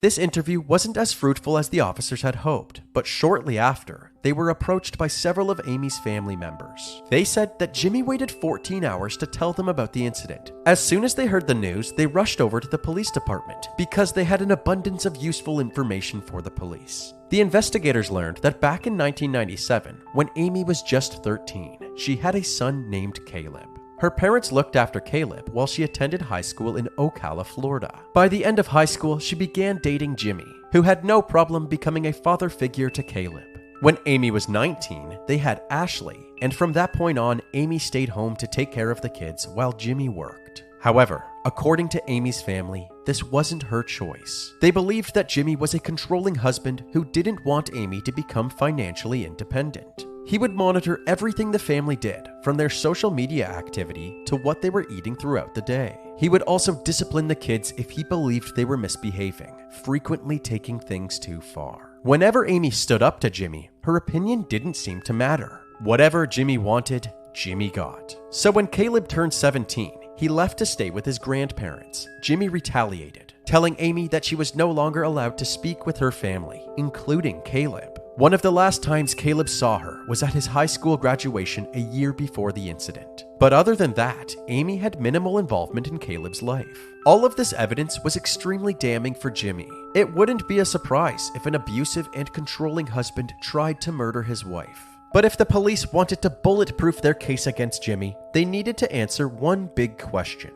This interview wasn't as fruitful as the officers had hoped, but shortly after, they were approached by several of Amy's family members. They said that Jimmy waited 14 hours to tell them about the incident. As soon as they heard the news, they rushed over to the police department because they had an abundance of useful information for the police. The investigators learned that back in 1997, when Amy was just 13, she had a son named Caleb. Her parents looked after Caleb while she attended high school in Ocala, Florida. By the end of high school, she began dating Jimmy, who had no problem becoming a father figure to Caleb. When Amy was 19, they had Ashley, and from that point on, Amy stayed home to take care of the kids while Jimmy worked. However, according to Amy's family, this wasn't her choice. They believed that Jimmy was a controlling husband who didn't want Amy to become financially independent. He would monitor everything the family did, from their social media activity to what they were eating throughout the day. He would also discipline the kids if he believed they were misbehaving, frequently taking things too far. Whenever Amy stood up to Jimmy, her opinion didn't seem to matter. Whatever Jimmy wanted, Jimmy got. So when Caleb turned 17, he left to stay with his grandparents. Jimmy retaliated, telling Amy that she was no longer allowed to speak with her family, including Caleb. One of the last times Caleb saw her was at his high school graduation a year before the incident. But other than that, Amy had minimal involvement in Caleb's life. All of this evidence was extremely damning for Jimmy. It wouldn't be a surprise if an abusive and controlling husband tried to murder his wife. But if the police wanted to bulletproof their case against Jimmy, they needed to answer one big question.